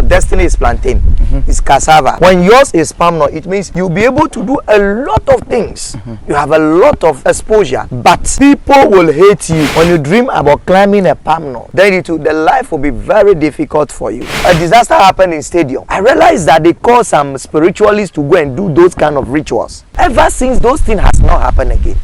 destiny is plantain, it's cassava. When yours is palm nut, it means you'll be able to do a lot of things. You have a lot of exposure, but people will hate you. When you dream about climbing a palm nut, then the life will be very difficult for you. A disaster happened in stadium. I realized that they call some spiritualists to go and do those kind of rituals. Ever since, those things has not happened again.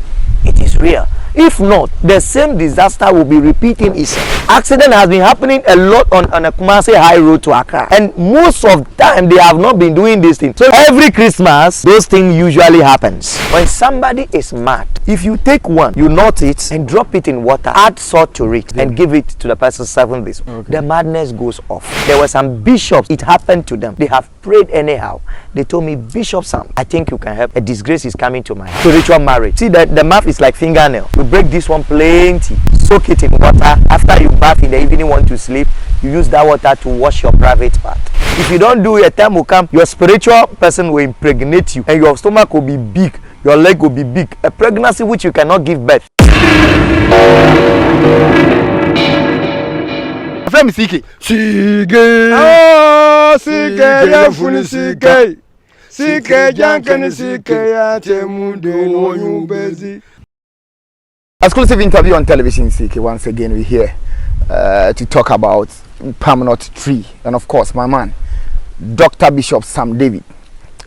It is real. If not, the same disaster will be repeating itself. Accident has been happening a lot on a Kumasi high road to Accra, and most of the time they have not been doing this thing. So every Christmas, those things usually happens. When somebody is mad, if you take one, you knot it and drop it in water, add salt to it, and give it to the person 7 days, the madness goes off. There were some bishops, it happened to them. They have prayed anyhow. They told me, Bishop Sam, I think you can help. A disgrace is coming to my house. Spiritual marriage. See that the mouth is like fingernail. You break this one plenty, soak it in water. After you bath in the evening, want to sleep, you use that water to wash your private part. If you don't do it, a time will come, your spiritual person will impregnate you, and your stomach will be big, your leg will be big. A pregnancy which you cannot give birth. Femi Sike. Sige. Oh, Sike ya funi Sike. Sike jankani Sike ya temunde oyubezi. Exclusive interview on television, Sike. Once again, we're here to talk about palm nut tree, and of course, my man, Dr. Bishop Sam David,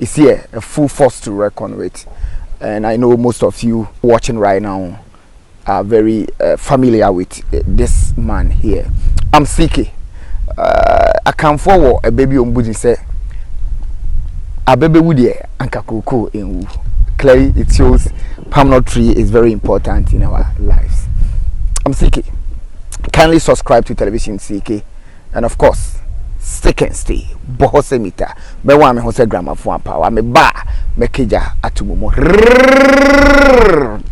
is here, a full force to reckon with. And I know most of you watching right now are very familiar with this man here. I'm Sike. I come forward a baby on Buddha say a baby would anka koko in. Clearly, it shows palm nut tree is very important in our lives. I'm Sike. Kindly subscribe to Television Sike, and of course, stick and stay. Bohose mita. Me wa me hose grammar for power. Me ba me keja atumumo.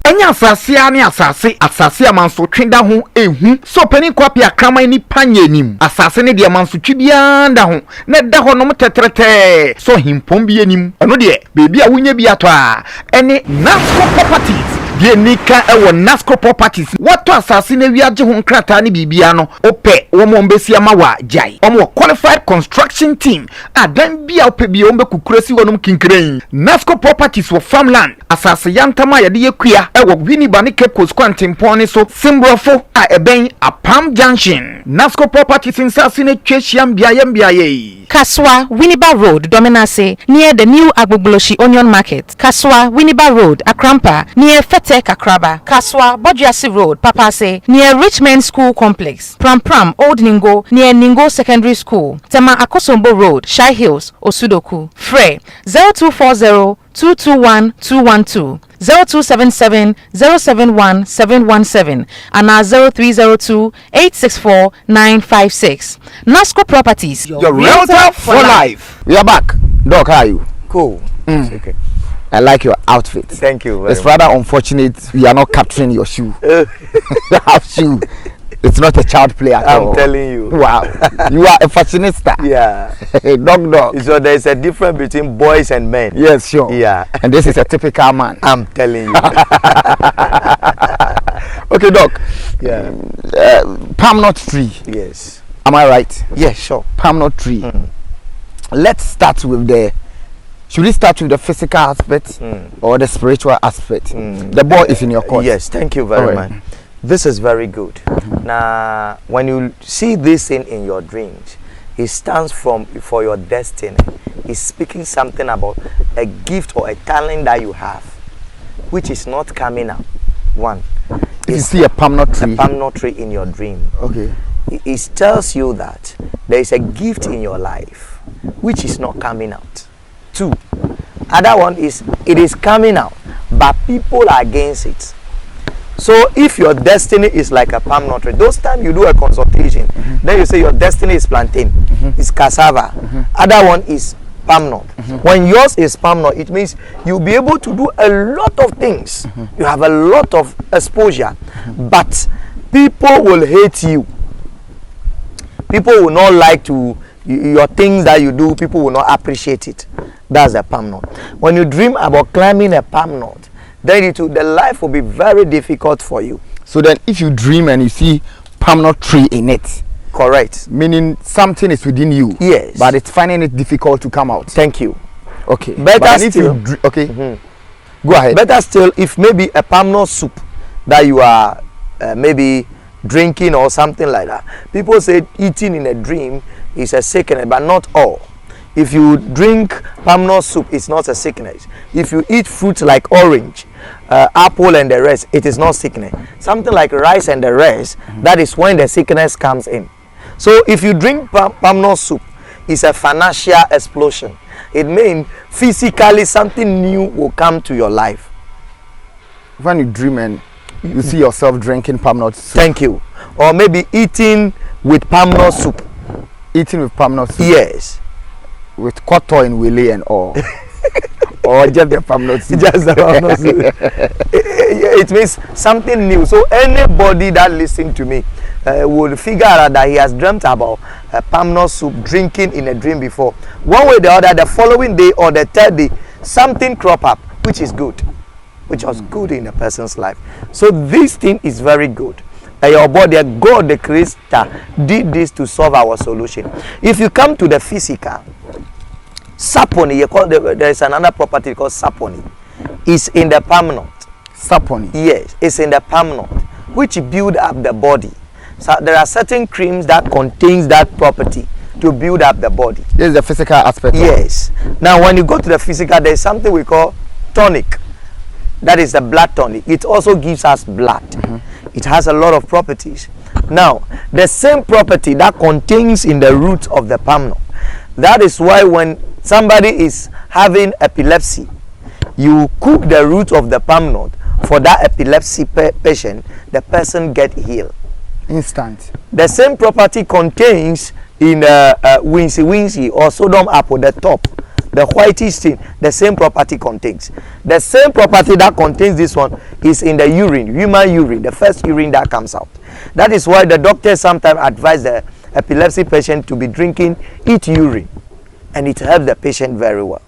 Enya asase ani asase amanso twenda ho ehu. So pani kwapi akraman ni panyenim. Asase ne de amanso twibia nda ho. Na da ho no tetrete. So himpom bi enim. Eno de bebi a wunye bi ato a ene Nasco Properties. Die nika ewo Nasco Properties. Wato asase ne wiaje ho nkrata ne bibia no. Ope wo mo mbesi ama wa jai. Omo qualified construction team. Adan bia ope bi ombe kukuresi wonum kinkren. Nasco Properties for farmland. Asase yantama yade yekua ewo WINNEBA ne Cape Coast Kwantempon so Simbrofo a eben Apam Junction. Nasco Properties in Sasine Cheshiam biaye. KASOA WINNEBA Road, Dominase, near the new Agbogloshi Onion Market. KASOA WINNEBA Road, Akrampa, near Fete Kakraba. KASOA Bojiasi Road, Papase, near Richmond School Complex. PRAMPRAM Old Ningo, near Ningo Secondary School. TEMA-AKOSOMBO Road, SHAI Hills, OSUDOKU. Frey 0240 221 0277 071 717 and 0302 864 956. Nasco Properties, your realtor for life. We are back. Doc, how are you? Cool. Okay. I like your outfit. Thank you. It's rather unfortunate we are not capturing your shoe. Half shoe. It's not a child play at all. I'm telling you. Wow. You are a fashionista. Yeah. Dog. So there's a difference between boys and men. Yes, sure. Yeah. And this is a typical man. I'm telling you. Okay, Doc. Yeah. Palm nut tree. Yes. Am I right? Yes, sure. Palm nut tree. Let's start with the... Should we start with the physical aspect or the spiritual aspect? The ball is in your court. Yes, thank you very much. This is very good. Now, when you see this thing in your dreams, it stands for your destiny. It's speaking something about a gift or a talent that you have, which is not coming out. One. You see a palm nut tree. A palm nut tree in your dream. Okay. It tells you that there is a gift in your life, which is not coming out. Two. Other one is it is coming out, but people are against it. So if your destiny is like a palm nut tree, those times you do a consultation, then you say your destiny is plantain, is cassava. Other one is palm nut. When yours is palm nut, it means you'll be able to do a lot of things. You have a lot of exposure, but people will hate you. People will not like to your things that you do. People will not appreciate it. That's a palm nut. When you dream about climbing a palm nut, then the life will be very difficult for you. So then if you dream and you see palm nut tree in it, Correct. Meaning something is within you. Yes. But it's finding it difficult to come out. Thank you. Okay. Better still. Okay. Go ahead. Better still, if maybe a palm soup that you are maybe drinking or something like that. People say eating in a dream is a sickness, but not all. If you drink palm soup, it's not a sickness. If you eat fruits like orange, apple and the rest, it is not sickness. Something like rice and the rest, that is when the sickness comes in. So if you drink palm soup, it's a financial explosion. It means physically something new will come to your life. When you dream and you see yourself drinking palm nut soup. Thank you. Or maybe eating with palm nut soup. Eating with palm nut soup. Yes. With koto and willy and all. Or just the palm nut soup. Just the palm nut soup. It means something new. So anybody that listens to me will figure out that he has dreamt about palm nut soup drinking in a dream before. One way or the other, the following day or the third day, something crop up, which is good. Which was good in a person's life. So this thing is very good. Your body, God the Creator did this to solve our solution. If you come to the physical, saponi, there is another property called saponi. It's in the palm nut. Saponi? Yes, it's in the palm nut, which build up the body. So there are certain creams that contains that property to build up the body. This is the physical aspect. Yes. Now when you go to the physical, there is something we call tonic. That is the blood tonic. It also gives us blood. It has a lot of properties. Now, the same property that contains in the root of the palm nut. That is why when somebody is having epilepsy, you cook the root of the palm nut for that epilepsy patient, the person get healed. Instant. The same property contains in winsy or Sodom apple, the top. The whitish thing, the same property contains. The same property that contains this one is in the urine, human urine, the first urine that comes out. That is why the doctors sometimes advise the epilepsy patient to be eat urine. And it helps the patient very well.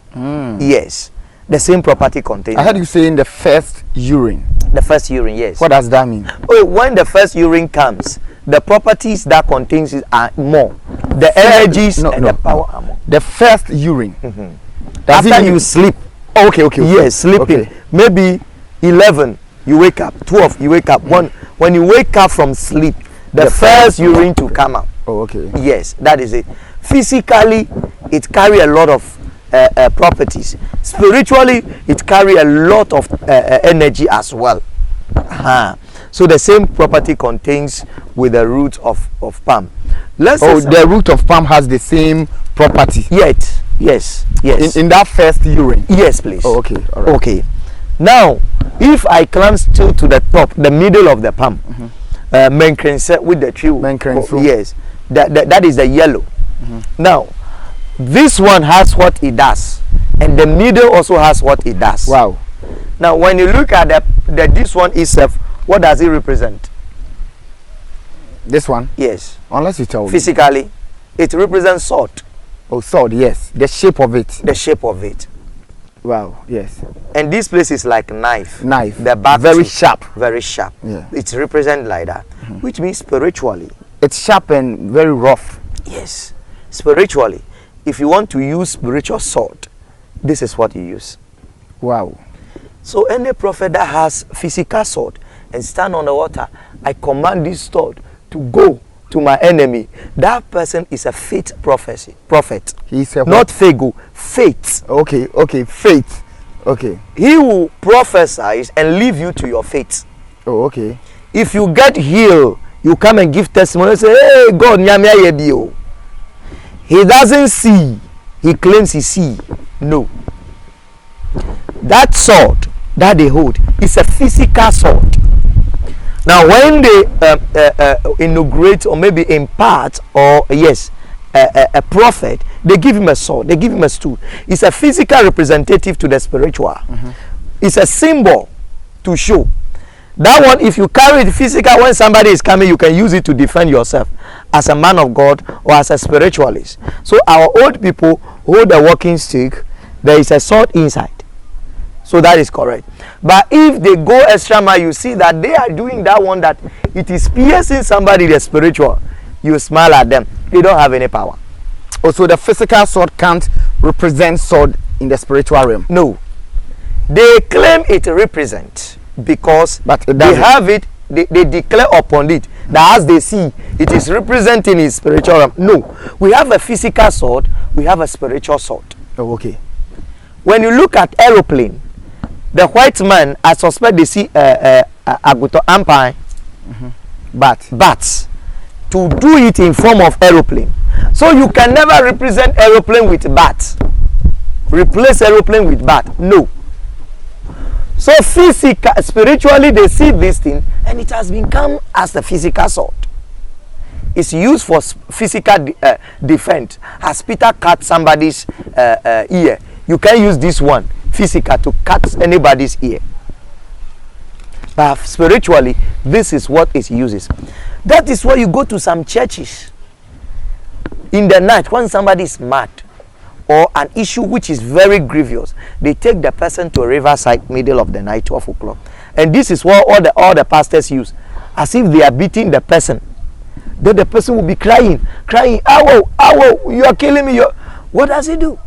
Yes. The same property contains. I heard you saying the first urine. The first urine, yes. What does that mean? Oh, when the first urine comes, the properties that contains it are more. The energies the power are more. The first urine. After you sleep. Okay. Yes, sleeping. Okay. Maybe 11, you wake up. 12, you wake up. When you wake up from sleep, the first urine to come out. Oh, okay. Yes, that is it. Physically, it carry a lot of properties. Spiritually, it carry a lot of energy as well. So the same property contains with the root of palm. The root of palm has the same property. Yes. In that first urine. Yes, please. Oh, okay. All right. Okay. Now, if I climb still to the top, the middle of the palm, menkrense with the tree. Yes, that is the yellow. Now, this one has what it does, and the middle also has what it does. Wow. Now, when you look at this one itself, what does it represent? This one? Yes. Unless you tell me. Physically, it represents sword. Oh, sword, yes. The shape of it. The shape of it. Wow, yes. And this place is like knife. The back very sharp. Very sharp. Yeah. It's represented like that, which means spiritually. It's sharp and very rough. Yes. Spiritually, if you want to use spiritual sword, this is what you use. Wow. So any prophet that has physical sword and stand on the water, I command this sword to go to my enemy. That person is a faith prophet. He's a not fago, faith. Okay, faith. Okay. He will prophesy and leave you to your faith. Oh, okay. If you get healed, you come and give testimony and say, hey, God, nyamia yebio. He doesn't see. He claims he see. No. That sword that they hold is a physical sword. Now, when they inaugurate or maybe impart or a prophet, they give him a sword, they give him a stool. It's a physical representative to the spiritual. It's a symbol to show. That one, if you carry it physical, when somebody is coming, you can use it to defend yourself as a man of God or as a spiritualist. So our old people hold a walking stick, there is a sword inside. So that is correct. But if they go extra mile, you see that they are doing that one that it is piercing somebody, the spiritual. you smile at them. They don't have any power. Also, the physical sword can't represent sword in the spiritual realm. No. They claim it represents because But it they doesn't. have it, they declare upon it that as they see, it is representing his spiritual realm. No. We have a physical sword, we have a spiritual sword. Oh, okay. When you look at aeroplane, the white man, I suspect they see aguto empire, bats, to do it in form of aeroplane. So you can never represent aeroplane with bats. Replace aeroplane with bat. No. So physical, spiritually, they see this thing, and it has become as the physical sword. It's used for physical defense. As Peter cut somebody's ear, you can use this one physical to cut anybody's ear. But spiritually, this is what it uses. That is why you go to some churches in the night when somebody is mad or an issue which is very grievous. They take the person to a riverside, middle of the night, 12 o'clock, and this is what all the pastors use, as if they are beating the person. Then the person will be crying, ow, ow, you are killing me. What does he do?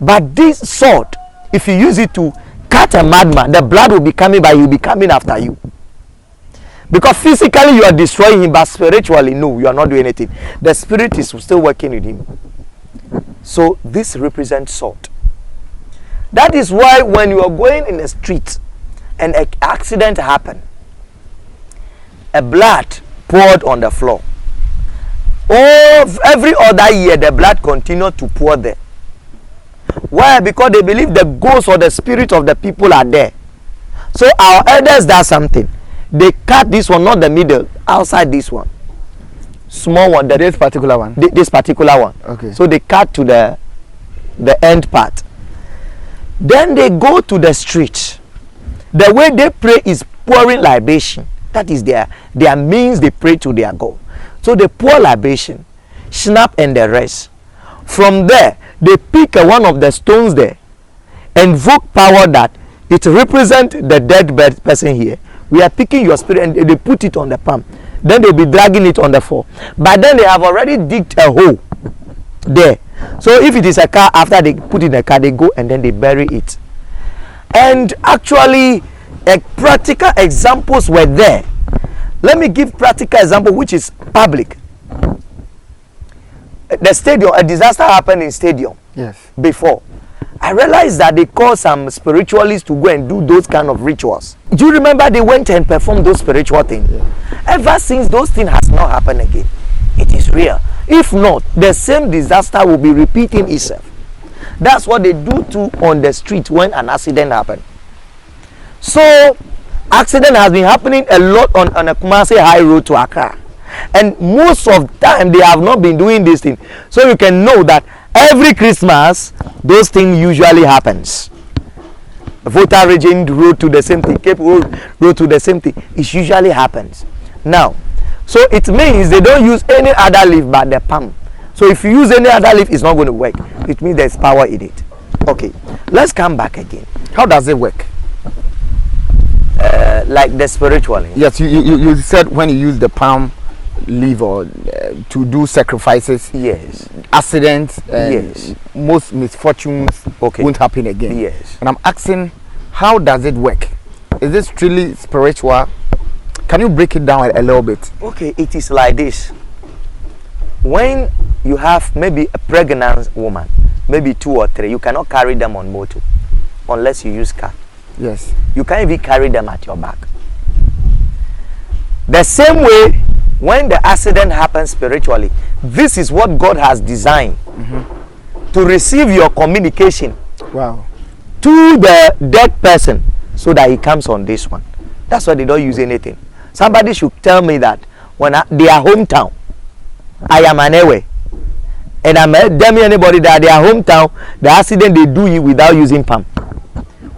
But this sword, if you use it to cut a madman, the blood will be coming, but he will be coming after you. Because physically you are destroying him, but spiritually, no, you are not doing anything. The spirit is still working with him. So this represents sword. That is why when you are going in the street and an accident happened, a blood poured on the floor. Oh, every other year the blood continued to pour there. Why? Because they believe the ghost or the spirit of the people are there. So our elders does something. They cut this one, not the middle, outside this one. Small one. This particular one? This particular one. Okay. So they cut to the end part. Then they go to the street. The way they pray is pouring libation. That is their means they pray to their God. So they pour libation, snap and the rest. From there, they pick one of the stones there, invoke power that it represents the dead person here. We are picking your spirit, and they put it on the palm. Then they'll be dragging it on the floor. But then they have already digged a hole there. So if it is a car, after they put in the car, they go and then they bury it. And actually, practical examples were there. Let me give practical example which is public. The stadium, a disaster happened in stadium. Yes. Before. I realized that they call some spiritualists to go and do those kind of rituals. Do you remember they went and performed those spiritual things? Yeah. Ever since, those things has not happened again. It is real. If not, the same disaster will be repeating itself. That's what they do too on the street when an accident happened. So, accident has been happening a lot on a Kumasi High Road to Accra. And most of the time, they have not been doing this thing. So you can know that every Christmas, those things usually happens. Voter Regent Road to the same thing, Cape Road to the same thing. It usually happens. Now, so it means they don't use any other leaf but the palm. So if you use any other leaf, it's not going to work. It means there's power in it. Okay, let's come back again. How does it work? Like the spiritual. Yes, you said when you use the palm leaf or to do sacrifices. Yes. Accidents. Yes. Most misfortunes won't happen again. Yes. And I'm asking, how does it work? Is this truly spiritual? Can you break it down a little bit? Okay, it is like this. When you have maybe a pregnant woman, maybe 2 or 3, you cannot carry them on motor unless you use car. Yes. You can't even carry them at your back. The same way, when the accident happens spiritually, this is what God has designed to receive your communication. Wow. To the dead person so that he comes on this one. That's why they don't use anything. Somebody should tell me that when their hometown, I am an away, and I'm telling anybody that their hometown, the accident they do it without using pump.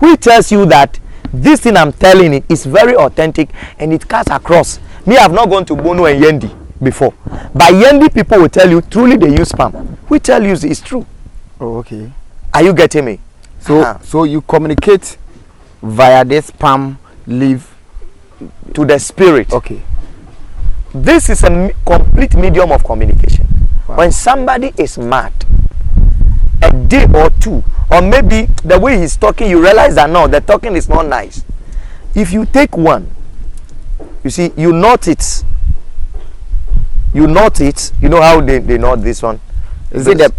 Who tells you that this thing I'm telling it is very authentic and it cuts across? Me, I've not gone to Bono and Yendi before, but Yendi people will tell you truly they use pump. Who tell you it's true? Oh, okay. Are you getting me? So, so you communicate via this palm leaf to the spirit. Okay. This is a complete medium of communication. Wow. When somebody is mad, a day or two, or maybe the way he's talking, you realize that no, the talking is not nice. If you take one, you see, you note it. You note it. You know how they note this one? Is it the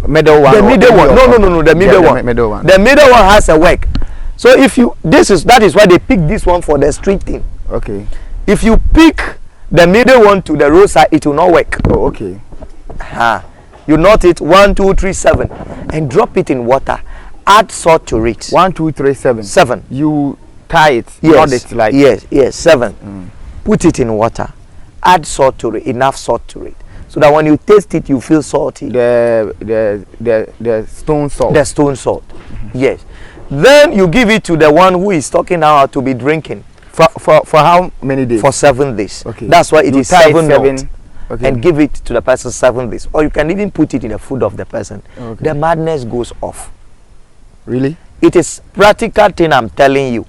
middle one? The middle one. No. The middle one. The middle one. The middle one has a work. So if you, that is why they pick this one for the street thing. Okay. If you pick the middle one to the roadside, it will not work. Oh, okay. You note it 1, 2, 3, 7, and drop it in water. Add salt to it. 1, 2, 3, 7. 7. You tie it. Yes. Not it like. Yes. 7. Put it in water. Add salt to it. Enough salt to it, so that when you taste it, you feel salty. The stone salt. The stone salt. Yes. Then you give it to the one who is talking now to be drinking. For how many days? For 7 days. Okay. That's why it is 7 knots. Okay. And give it to the person 7 days, or you can even put it in the food of the person. Okay. The madness goes off. Really? It is practical thing I'm telling you.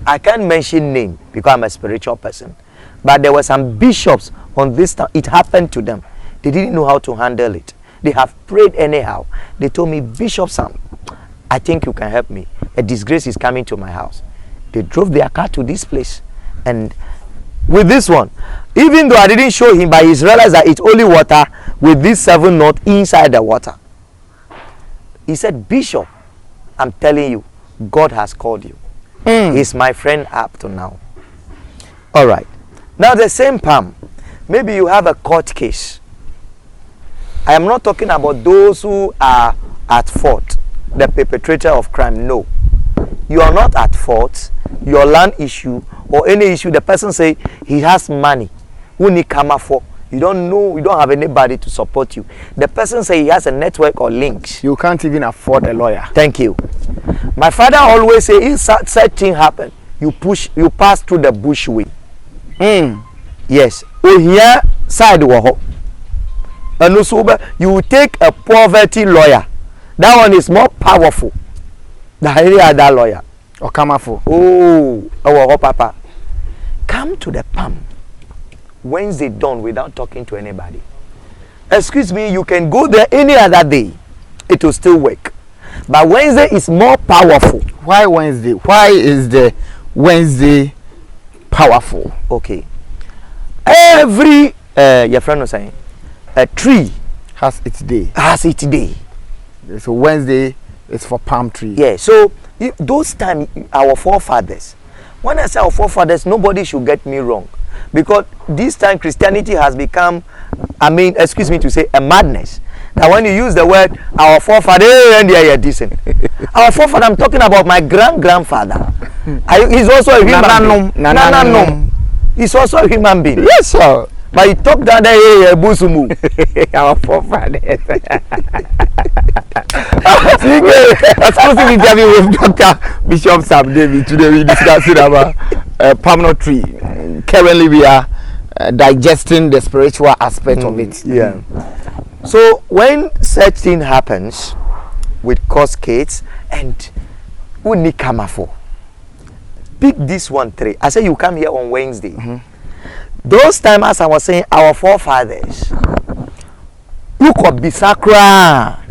I can't mention name because I'm a spiritual person, but there were some bishops on this time. It happened to them. They didn't know how to handle it. They have prayed anyhow. They told me, Bishop Sam, I think you can help me. A disgrace is coming to my house. They drove their car to this place, and with this one, even though I didn't show him, but he's realized that it's only water with this 7 knot inside the water. He said, Bishop, I'm telling you, God has called you. He's my friend up to now. All right. Now the same palm, maybe you have a court case. I am not talking about those who are at fault, the perpetrator of crime. No. You are not at fault. Your land issue or any issue, the person say he has money, who need come for, you don't know, you don't have anybody to support you. The person say he has a network or links. You can't even afford a lawyer. Thank you. My father always say, if such thing happen, you pass through the bush way. Yes. Oh, here side wo. And also you take a poverty lawyer. That one is more powerful than any other lawyer. Or come for. Oh, papa. Come to the palm Wednesday dawn without talking to anybody. Excuse me, you can go there any other day. It will still work. But Wednesday is more powerful. Why Wednesday? Why is the Wednesday powerful? Okay. Every your friend was saying a tree has its day. So Wednesday is for palm tree. Yeah. So those times our forefathers. When I say our forefathers, nobody should get me wrong, because this time Christianity has become, excuse me to say, a madness. Now when you use the word our forefather, and they are decent. Our forefather, I'm talking about my grandfather. He's also a human being. He's also a human being. Yes, sir. But he talked down there, Busumu. Our forefathers. Exclusive interview with Dr. Bishop Sam David. Today we discussing about palm tree. Currently we are digesting the spiritual aspect of it. Yeah. So when such thing happens with cascades and unikamafo, pick this one 3. I say you come here on Wednesday. Those times, as I was saying, our forefathers, you could be sacra.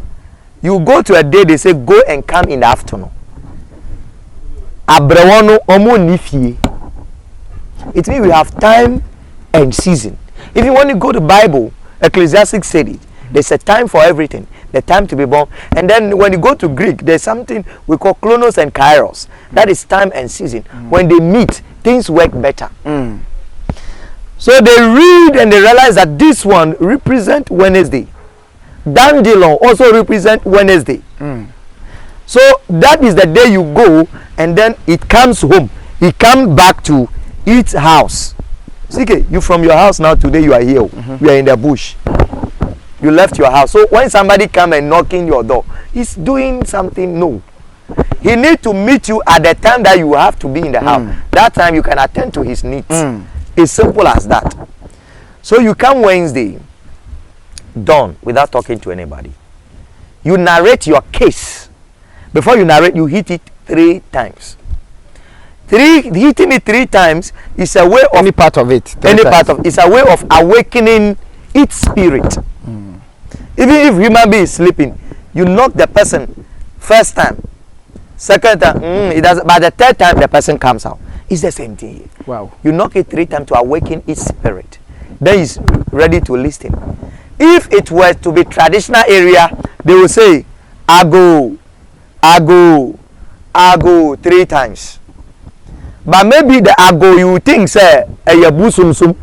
You go to a day, they say go and come in the afternoon. Abrewano omo nifie. It means we have time and season. Even when you go to Bible, Ecclesiastes said it. There's a time for everything. The time to be born. And then when you go to Greek, there's something we call chronos and kairos. That is time and season. When they meet, things work better. So they read and they realize that this one represents Wednesday. Dandelion also represents Wednesday. So that is the day you go, and then it comes home. It comes back to its house. Okay, you from your house now, today you are here. You are in the bush. You left your house. So when somebody come and knocking your door, he's doing something. No. He need to meet you at the time that you have to be in the house. That time you can attend to his needs. It's simple as that. So you come Wednesday, done without talking to anybody. You narrate your case. Before you narrate, you hit it 3 times. Hitting it 3 times is a way of any part of it. It's a way of awakening its spirit. Even if human being is sleeping, you knock the person first time, second time, it doesn't. By the 3rd time, the person comes out. It's the same thing here. Wow. You knock it 3 times to awaken its spirit. Then he's ready to listen. If it were to be traditional area, they will say, I go 3 times. But maybe the ago you think say a yabusum,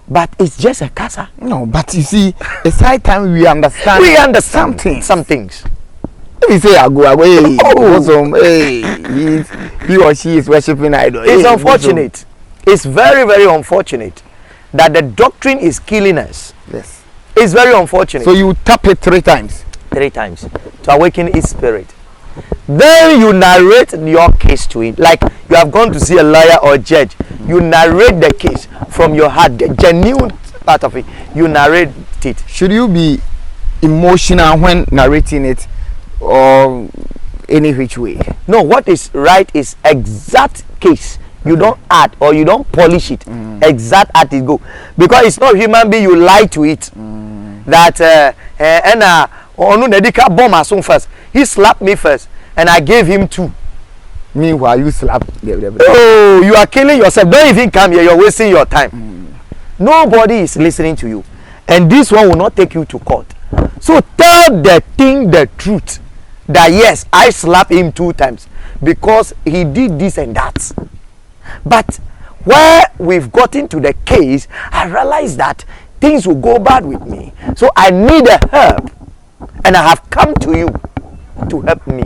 but it's just a kasa. No, but you see, it's high time we understand. We understand some things. If you say ago, hey, he or she is worshiping idol. It's unfortunate. It's very, very unfortunate that the doctrine is killing us. Yes. It's very unfortunate. So you tap it 3 times. 3 times to awaken its spirit. Then you narrate your case to it, like you have gone to see a lawyer or judge. You narrate the case from your heart, the genuine part of it. You narrate it. Should you be emotional when narrating it, or any which way? No, what is right is exact case. You don't add or you don't polish it. Exact at it go, because it's not human being. You lie to it. That Onu Nedika bomb as soon first. He slapped me first, and I gave him 2. Meanwhile, you slap. Oh, you are killing yourself. Don't even come here. You're wasting your time. Nobody is listening to you, and this one will not take you to court. So tell the thing the truth. That yes, I slapped him 2 times because he did this and that. But where we've gotten to the case, I realized that things will go bad with me. So I need a help. And I have come to you to help me.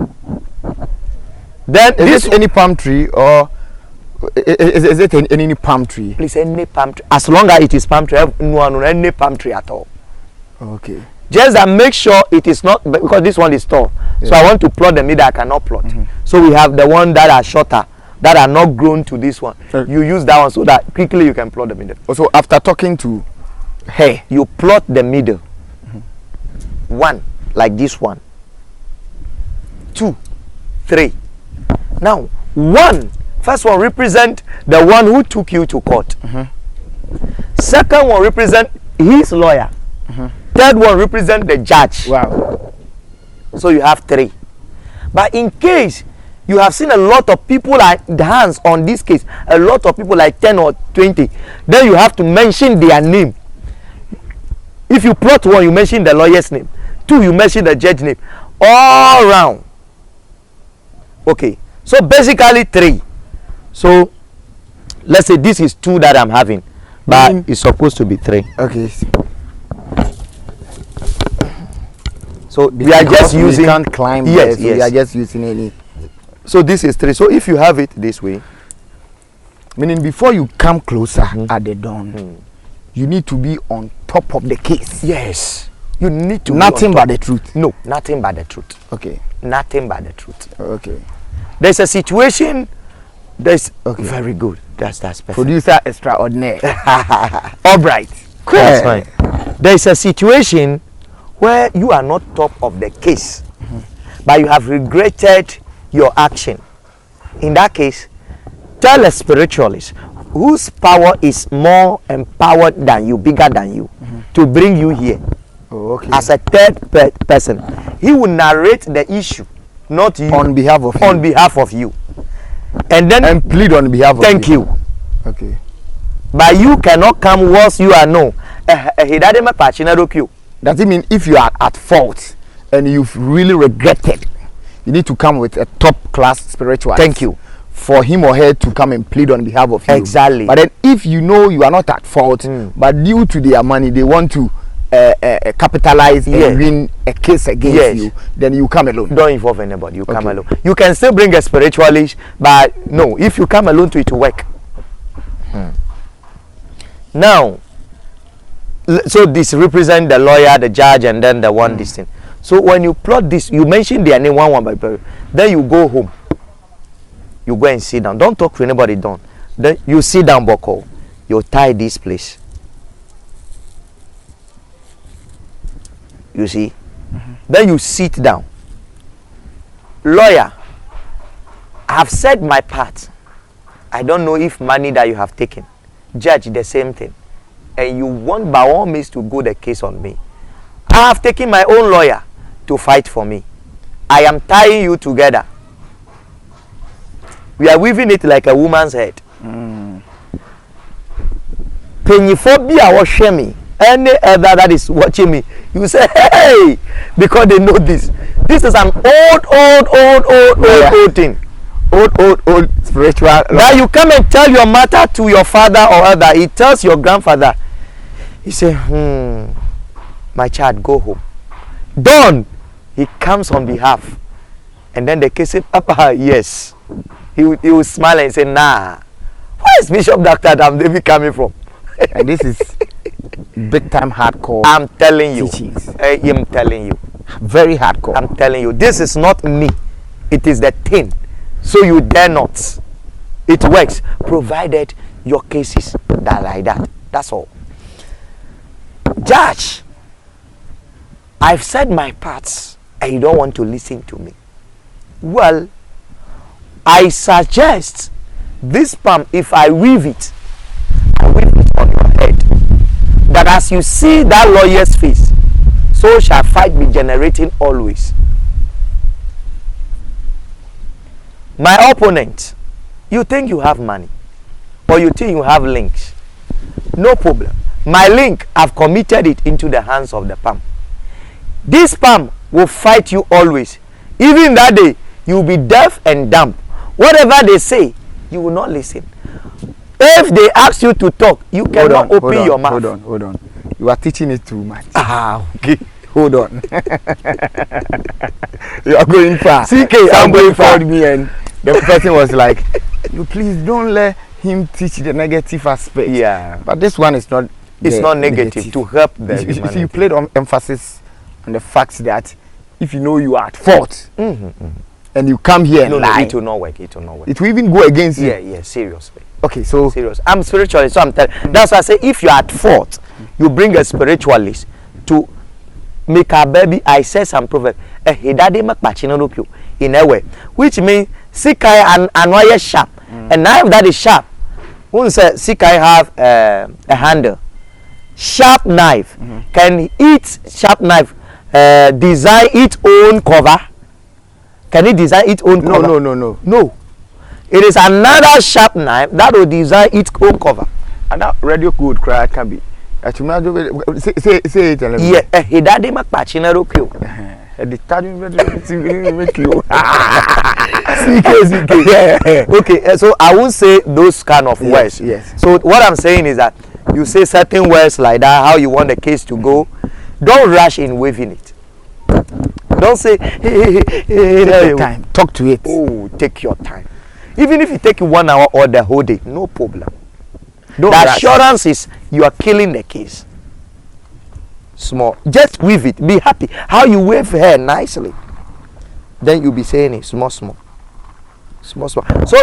Then is this any palm tree, or is it any palm tree? Please, any palm tree. As long as it is palm tree, no any palm tree at all. Okay. Just that make sure it is not, because this one is tall. Yeah. So I want to plot the middle. I cannot plot. So we have the one that are shorter, that are not grown to this one. You use that one so that quickly you can plot the middle. Also, after talking to her, you plot the middle. 1. Like this one, 2, 3. Now, 1, first one represent the one who took you to court. Second one represent his lawyer. 3rd one represent the judge. Wow. So you have 3. But in case you have seen a lot of people like the hands on this case, a lot of people like 10 or 20, then you have to mention their name. If you plot 1, you mention the lawyer's name. 2, you mention the judge name. All round. Okay. So basically 3. So let's say this is 2 that I'm having, but it's supposed to be 3. Okay. So we are just using. We can't climb. Yes, there, so we are just using any. So this is 3. So if you have it this way, meaning before you come closer at the dawn, you need to be on top of the case. Yes. You need to. Nothing but the truth. No, nothing but the truth. Okay. Nothing but the truth. Okay. There's a situation. There's very good. That's perfect. Producer extraordinaire. All right. That's fine. There's a situation where you are not top of the case, but you have regretted your action. In that case, tell a spiritualist whose power is more empowered than you, bigger than you, to bring you here. As a 3rd person. He will narrate the issue, not you, on behalf of you, and then plead on behalf of thank you. Okay. But you cannot come once you are no. Does it mean if you are at fault and you've really regretted, you need to come with a top class spiritual? Thank you. For him or her to come and plead on behalf of you. Exactly. But then if you know you are not at fault, but due to their money they want to capitalize and win a case against you, then you come alone. Don't involve anybody. You come alone. You can still bring a spiritualist, but no, if you come alone to it, to work. Now, so this represent the lawyer, the judge, and then the one this thing. So when you plot this, you mention their name one by one. Then you go home. You go and sit down. Don't talk to anybody. Don't. Then you sit down, Boko. You tie this place. You see? Then you sit down. Lawyer, I have said my part. I don't know if money that you have taken, judge the same thing, and you want by all means to go the case on me. I have taken my own lawyer to fight for me. I am tying you together. We are weaving it like a woman's head. Penyiphobia or shame, any other that is watching me, you say, hey, because they know this. This is an old thing. Old spiritual. Now you come and tell your matter to your father or other. He tells your grandfather. He say, my child, go home. Done. He comes on behalf. And then the case say, Papa, yes. He will smile and say, nah. Where is Bishop Dr. Adam David coming from? And this is big time hardcore. I'm telling you. Teachings. I am telling you. Very hardcore. I'm telling you. This is not me. It is the thing. So you dare not. It works. Provided your cases that like that. That's all. Judge, I've said my parts and you don't want to listen to me. Well, I suggest this palm, if I weave it on your head, that as you see that lawyer's face, so shall fight be generating always. My opponent, you think you have money or you think you have links, no problem. My link, I've committed it into the hands of the palm. This palm will fight you always. Even that day, you will be deaf and dumb. Whatever they say, you will not listen. If they ask you to talk, you cannot open your mouth. Hold on. You are teaching it too much. Okay. Hold on. You are going far. CK, somebody called me and the person was like, you please don't let him teach the negative aspect. Yeah. But this one is not. It's not negative to help them. You played on emphasis on the fact that if you know you are at fault and you come here and lie, it will not work. It will not work. It will even go against you. Yeah, seriously. Okay, so serious. I'm spiritualist, so I'm telling. That's why I say if you are at fault, you bring a spiritualist to make a baby. I say some proverb. In a way, which means Sikai and wire sharp, and knife that is sharp. Who say Sikai have a handle? Sharp knife can each sharp knife design its own cover. Can it design its own cover? No. It is another sharp knife that will design its own cover. And that radio code cry can be. Say it. Yeah, he daddy mak pachinero kill. The time make you. Okay, so I won't say those kind of words. Yes. So what I'm saying is that you say certain words like that, how you want the case to go. Don't rush in waving it. Don't say, take your time. Talk to it. Oh, take your time. Even if it take you 1 hour or the whole day, no problem. Don't the rush. Assurance is you are killing the case. Small. Just weave it. Be happy. How you wave her nicely. Then you'll be saying it small. So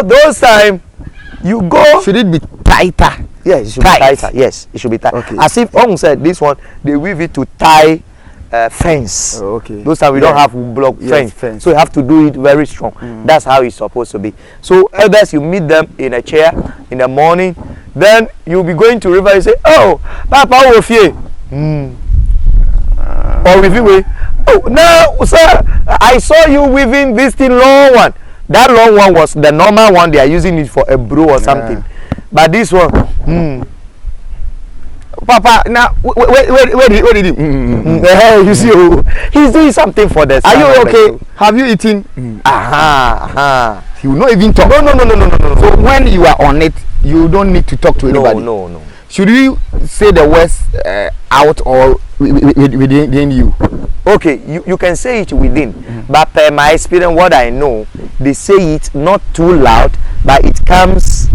those time you go. Should it be tighter? Yes, it should be tighter. Yes, it should be tight. Okay. As if Ong said this one, they weave it to tie fence. Oh, okay. Those time we don't have block fence. So you have to do it very strong. That's how it's supposed to be. So elders, you meet them in a chair in the morning. Then you'll be going to river and say, oh, Papa Wofie. Or weaving. Oh, no, sir, I saw you weaving this thing long one. That long one was the normal one. They are using it for a bro or something. But this one, Papa, now where did he? You see, he's doing something for this. Are you okay? Have you eaten? He will not even talk. No. So when you are on it, you don't need to talk to anybody. No. Should you say the words out or within you? Okay, you can say it within, but per my experience, what I know, they say it not too loud, but it comes.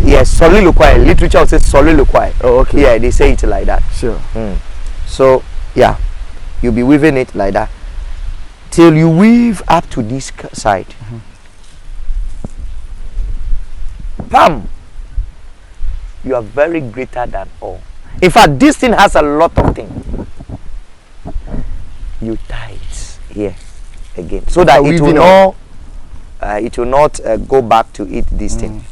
Yes, soliloquy. Literature says soliloquy. Oh, okay. Yeah, they say it like that. Sure. So yeah, you'll be weaving it like that till you weave up to this side. Bam! You are very greater than all. In fact, this thing has a lot of things. You tie it here again, so that it will not it will not go back to eat this thing.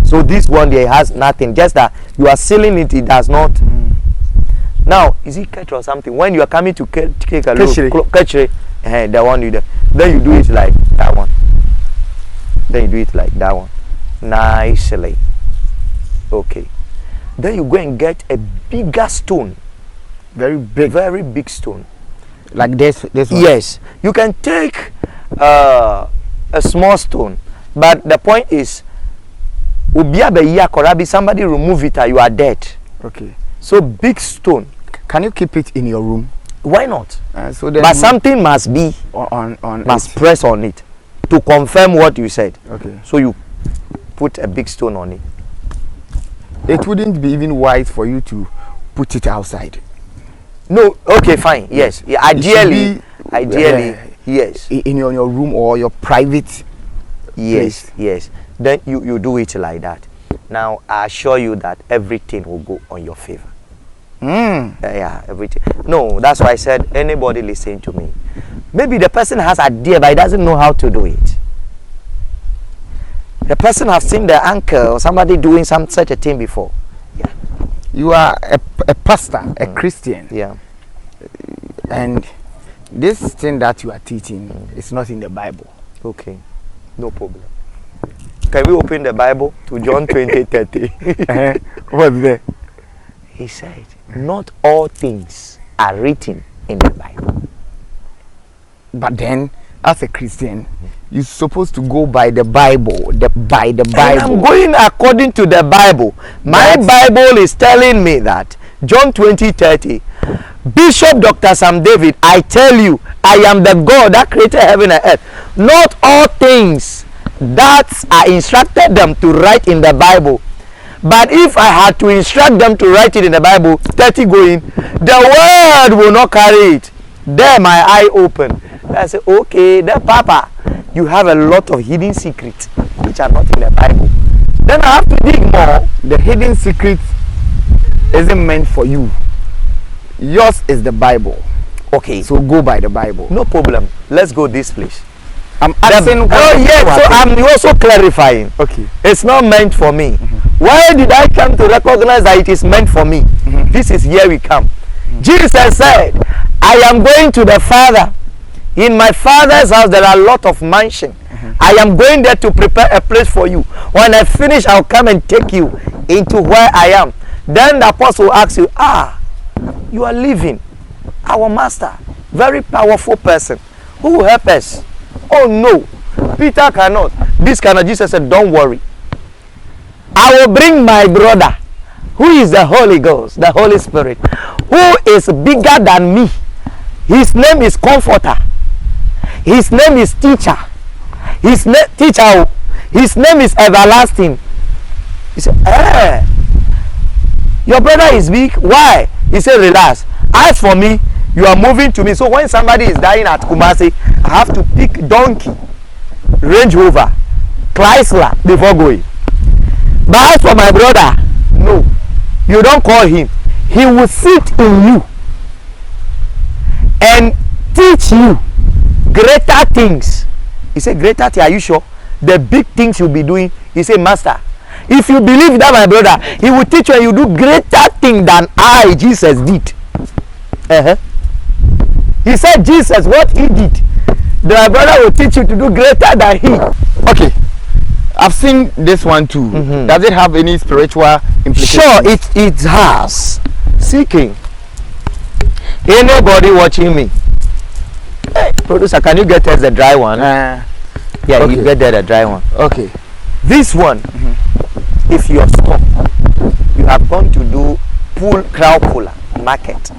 So this one there has nothing, just that you are sealing it, it does not. Now is it catch or something? When you are coming to take a look, catch the one you do, then you do it like that one, then you do it like that one nicely. Okay, then you go and get a bigger stone, very big stone like this one. Yes, you can take a small stone, but the point is somebody remove it or you are dead. Okay, so big stone. Can you keep it in your room? Why not? So then but something must be must press on it to confirm what you said. Okay, so you put a big stone on it. It wouldn't be even wise for you to put it outside. No, okay, fine. Yes, yeah, ideally, yes, in your room or your private place. Yes. Then you do it like that. Now I assure you that everything will go on your favor. Yeah, everything. No, that's why I said anybody listening to me, maybe the person has idea but he doesn't know how to do it. The person has seen the uncle or somebody doing such a thing before. Yeah, you are a pastor, a Christian. Yeah, and this thing that you are teaching is not in the Bible. Okay, no problem. Can we open the Bible to John 20:30? What's there? He said, not all things are written in the Bible. But then, as a Christian, you're supposed to go by the Bible. By the Bible. And I'm going according to the Bible. My Bible is telling me that John 20:30. Bishop Dr. Sam David, I tell you, I am the God that created heaven and earth. Not all things that are instructed them to write in the Bible. But if I had to instruct them to write it in the Bible, 30 going, the word will not carry it. There my eye opened. I said, okay, then Papa, you have a lot of hidden secrets which are not in the Bible. Then I have to dig more. The hidden secret isn't meant for you. Yours is the Bible. Okay. So go by the Bible. No problem. Let's go this place. I'm asking. So I'm also clarifying. Okay. It's not meant for me. Why did I come to recognize that it is meant for me? This is here we come. Jesus said, I am going to the Father. In my Father's house there are a lot of mansions. I am going there to prepare a place for you. When I finish, I'll come and take you into where I am. Then the apostle asks you, you are leaving our master, very powerful person, who will help us? Oh no, Peter cannot, this cannot. Jesus said, don't worry, I will bring my brother, who is the Holy Ghost, the Holy Spirit, who is bigger than me. His name is Comforter, his name is Teacher, his name is Everlasting. He said, your brother is big. Why? He said, relax. As for me, you are moving to me. So when somebody is dying at Kumasi, I have to pick donkey, Range Rover, Chrysler before going. But as for my brother, no, you don't call him. He will sit in you and teach you greater things. He said, greater things, are you sure? The big things you'll be doing. He said, master, if you believe that my brother, he will teach you and you do greater things than I, Jesus, did. He said, Jesus, what he did, my brother will teach you to do greater than he. Okay, I've seen this one too. Does it have any spiritual implications? Sure, it has. Seeking. Anybody watching me? Hey, producer, can you get us the dry one? Yeah, okay. You get there the dry one. Okay. This one, if you're stopped, you have gone to do crowd puller market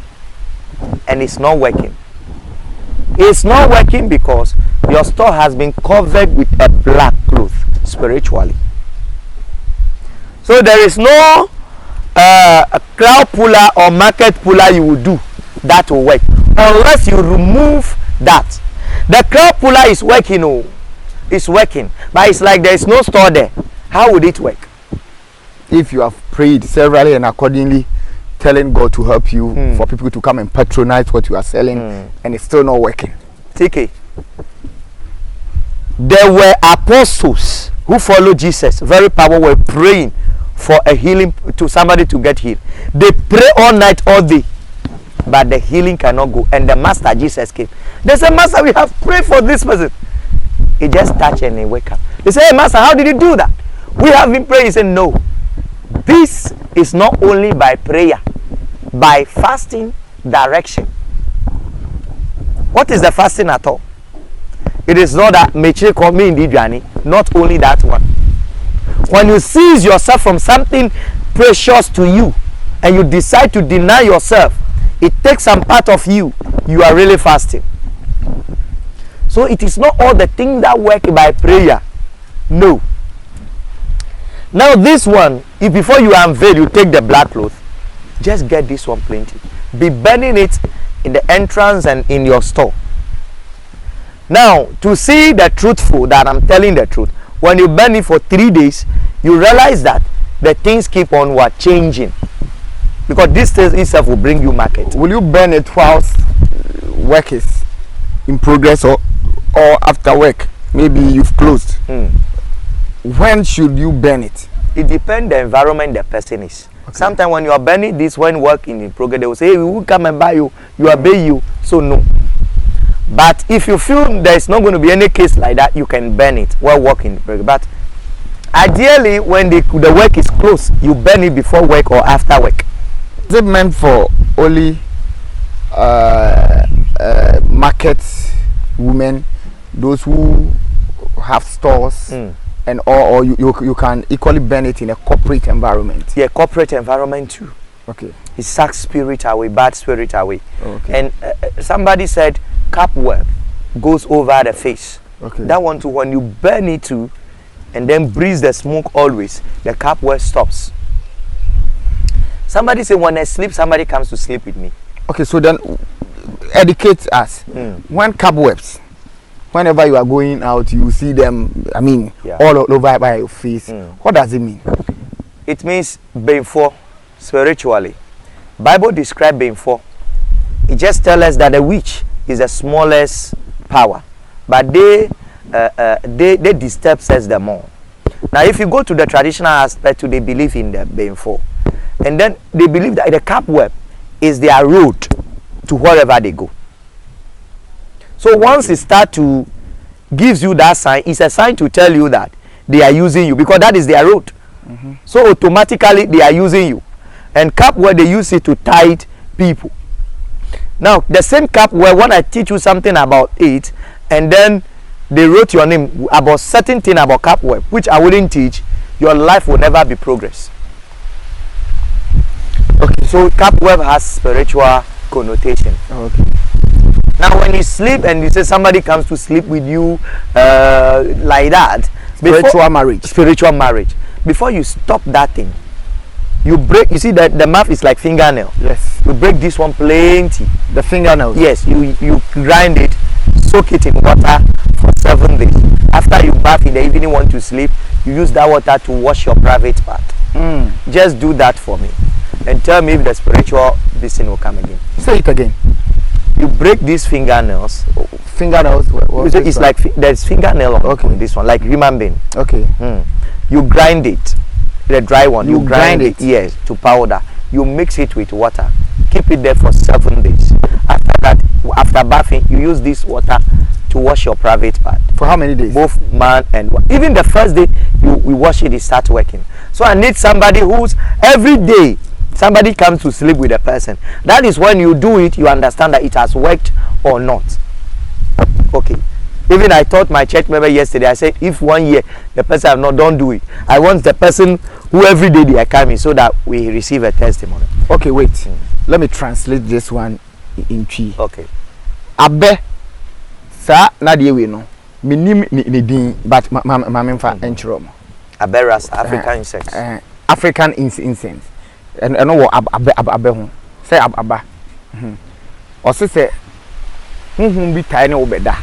and it's not working. It's not working because your store has been covered with a black cloth spiritually. So there is no crowd puller or market puller you will do that will work unless you remove that. The crowd puller is working, it's working, but it's like there is no store there. How would it work? If you have prayed severally and accordingly, telling God to help you, for people to come and patronize what you are selling, and it's still not working. TK. There were apostles who followed Jesus, very powerful, were praying for a healing, to somebody to get healed. They pray all night, all day, but the healing cannot go. And the master Jesus came. They said, Master, we have prayed for this person. He just touched and he wake up. They said, hey, Master, how did you do that? We have been praying. He said, no. This is not only by prayer, by fasting, direction. What is the fasting at all? It is not that not only that one. When you seize yourself from something precious to you and you decide to deny yourself, it takes some part of you, you are really fasting. So it is not all the things that work by prayer. No. Now this one, if before you unveil, you take the black cloth, just get this one plenty. Be burning it in the entrance and in your store. Now, to see the truthful, that I'm telling the truth, when you burn it for 3 days, you realize that the things keep on changing. Because this thing itself will bring you market. Will you burn it whilst work is in progress or after work? Maybe you've closed. When should you burn it? It depends the environment the person is. Okay. Sometimes when you are burning this, when working in progress, they will say, hey, we will come and buy you, you obey you. So no. But if you feel there is not going to be any case like that, you can burn it while working. But ideally, when the work is close, you burn it before work or after work. Is it meant for only market women, those who have stores, and or you can equally burn it in a corporate environment? Yeah, corporate environment too. Okay. It sucks spirit away, bad spirit away. Okay. And somebody said cobweb goes over the face. Okay. That one too, when you burn it too, and then breathe the smoke always, the cobweb stops. Somebody said when I sleep, somebody comes to sleep with me. Okay, so then educate us. When cobwebs, whenever you are going out, you see them, I mean, all over by your face. What does it mean? It means before spiritually. Bible describe before. It just tells us that the witch is the smallest power, but they disturb us the more. Now, if you go to the traditional aspect, they believe in the before, and then they believe that the cobweb is their road to wherever they go. So once it start to gives you that sign, it's a sign to tell you that they are using you, because that is their road. So automatically they are using you. And cobweb, they use it to tide people. Now the same cobweb, when I teach you something about it, and then they wrote your name about certain thing about cobweb, which I wouldn't teach, your life will never be progress. Okay, so cobweb has spiritual connotation. Okay. Now when you sleep and you say somebody comes to sleep with you like that, spiritual marriage, before you stop that thing, you break, you see that the mouth is like fingernail. Yes. You break this one plenty. The fingernail. Yes, you grind it, soak it in water for 7 days. After you bath in the evening, want to sleep, you use that water to wash your private part. Just do that for me and tell me if the spiritual blessing will come again. Say it again. You break these fingernails. Fingernails? It's like there's fingernail on this one, like human being. Okay. You grind it, the dry one. You grind it? Yes, to powder. You mix it with water. Keep it there for 7 days. After that, after bathing, you use this water to wash your private part. For how many days? Both man and woman. Even the first day we wash it, it starts working. So I need somebody who's every day somebody comes to sleep with a person. That is when you do it, you understand that it has worked or not. Okay. Even I taught my church member yesterday, I said, if 1 year the person have not, don't do it. I want the person who every day they are coming so that we receive a testimony. Okay, wait. Let me translate this one in Chi. Okay. Abe sa na die we no. Minim ni din, but ma memfa enchiro mo. Aberas, African incense. African incense. And no abe ho. Say aba. O se hunhun bi tai na obeda.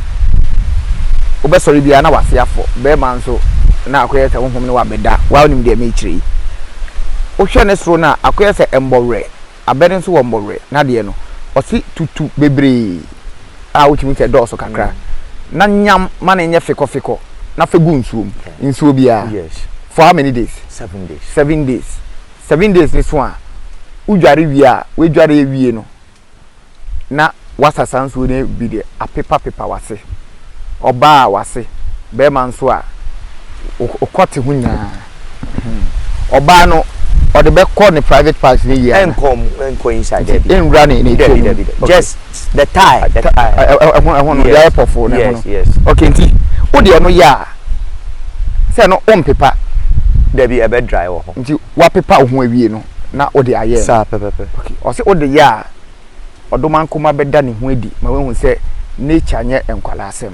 Obesori bia na wase afọ be man so na akoye se hunhun na wabeda. Wa onim de me chiri. O hwe ne soro na akoye se embowre. Abere nso wo mbowre na de no. O si tutu bebre a wuchimi se do so kakra. na nyam ma na enye feko na fe gu nsuom nsuo bia Yes. for how many days? 7 days. 7 days. 7 days this one. Udware wi a we dware ewie no na wasasa nsuo na bi de a paper wase oba wase be man so a okote hu nya oba no or the back corner private parts ni ya And come inside there. in running Okay. Just the tie. I want to Yes. for phone. Yes. Okay, nti o de no ya say no on paper There be a bed dry or nti wa paper ho awie no na o de aye. Sir, pepper. Okay, o say o de ya odoman kuma beda ne ho adi ma we hu say nature nye enkwala asem.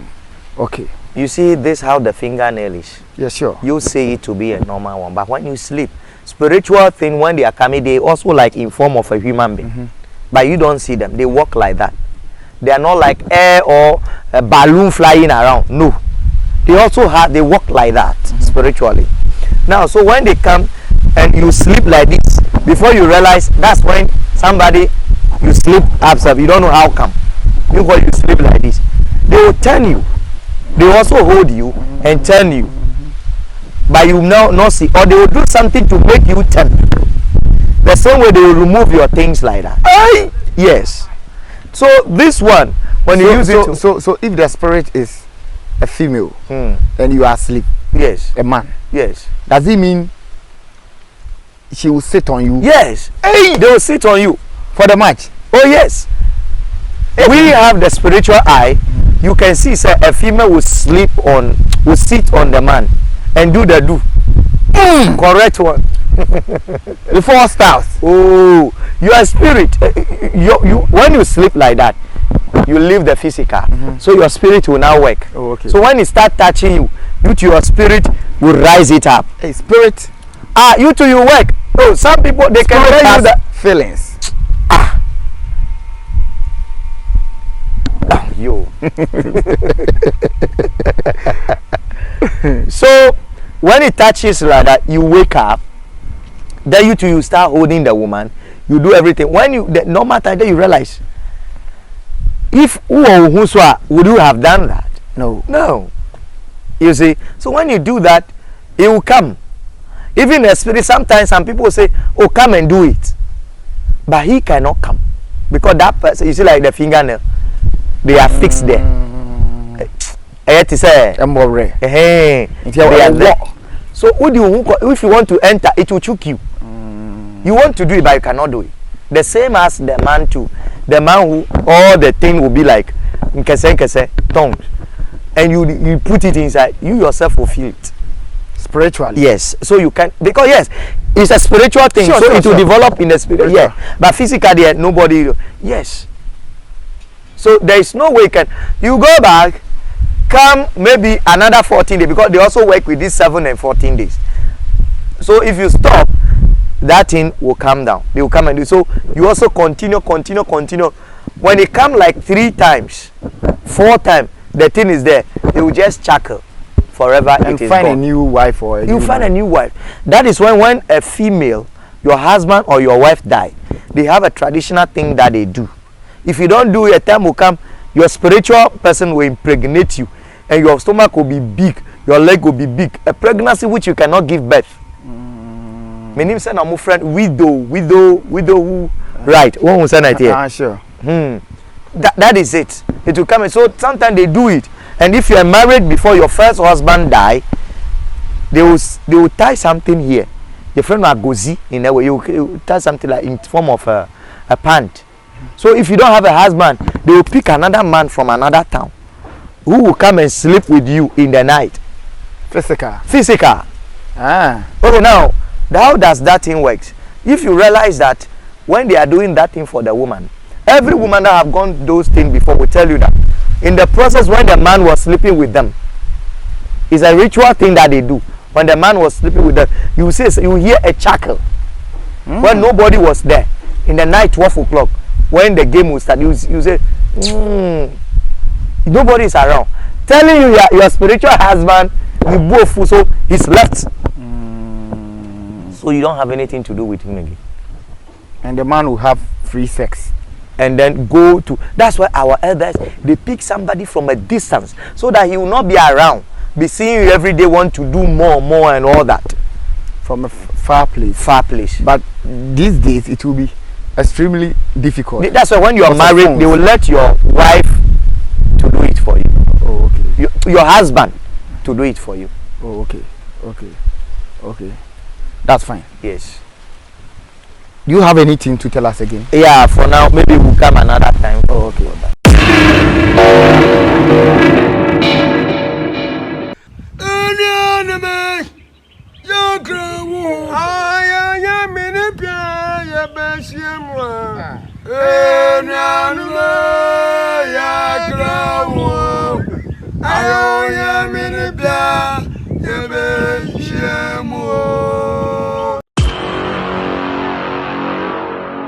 Okay. You see this how the fingernail is. Yes, sure. You say it to be a normal one, but when you sleep, spiritual thing when they are coming, they also like in form of a human being, but you don't see them. They walk like that. They are not like air or a balloon flying around. No, they also have, they walk like that spiritually. Now, so when they come and you sleep like this, before you realize, that's when somebody you sleep absurd. You don't know how come. Before you sleep like this, they will turn you. They also hold you and turn you, but you now not see, or they will do something to make you turn. The same way they will remove your things like that. Aye. Yes. So this one, when you use it, so if the spirit is a female and you are asleep, yes, a man, yes, does it mean she will sit on you? yes. Hey, they will sit on you For the match? Oh yes. We have the spiritual eye. You can see, sir, a female will sit on the man and do the do. Correct one. The 4 stars. Oh, your spirit. You when you sleep like that, you leave the physical. So your spirit will now work. Oh, okay. So when it start touching you, you to your spirit will rise it up. Hey, spirit. You to your work. Oh, some people they can tell you that feelings. Yo. So when it touches like that, you wake up. Then you start holding the woman. You do everything. When you the normal time, then you realize, if would you have done that? No. You see. So when you do that, it will come. Even the spirit. Sometimes some people say, "Oh, come and do it," but he cannot come because that person. You see, like the fingernail. They are fixed there. To say, they are there. So if you want to enter, it will choke you. You want to do it, but you cannot do it. The same as the man too. The man who all the thing will be like tongues, and you put it inside. You yourself will feel it spiritually. Yes. So you can, because yes, it's a spiritual thing. Sure, so sure, it will develop in the spirit. Sure. Yeah. But physically, nobody. Yes. So there is no way you go back, come maybe another 14 days, because they also work with this 7 and 14 days. So if you stop, that thing will come down. They will come and do. So you also continue. When it come like 3 times, 4 times, the thing is there. They will just chuckle forever. And find a new wife or you find a new wife. That is when a female, your husband or your wife die, they have a traditional thing that they do. If you don't do it, a time will come, your spiritual person will impregnate you, and your stomach will be big, your leg will be big. A pregnancy which you cannot give birth. My name is my friend widow who right. One will say that here. Sure. That is it. It will come. So sometimes they do it, and if you are married before your first husband die, they will tie something here. Your friend will gozi in a way. You tie something like in form of a pant. So if you don't have a husband, they will pick another man from another town who will come and sleep with you in the night. Physical. Okay, now how does that thing work? If you realize that when they are doing that thing for the woman, every woman that have gone those things before will tell you that in the process when the man was sleeping with them, it's a ritual thing that they do. When the man was sleeping with them, you hear a chuckle when nobody was there in the night, 12 o'clock. When the game will start, you say, nobody is around. Telling you your spiritual husband, you both, so he's left. So you don't have anything to do with him again. And the man will have free sex. and then go to. That's why our elders, they pick somebody from a distance so that he will not be around, be seeing you every day, want to do more and all that. From a far place. But these days it will be extremely difficult. That's why when you are married, they will let your wife to do it for you. Oh, okay. Your husband to do it for you. Oh, okay. That's fine. Yes. Do you have anything to tell us again? Yeah, for now, maybe we'll come another time. Oh, okay.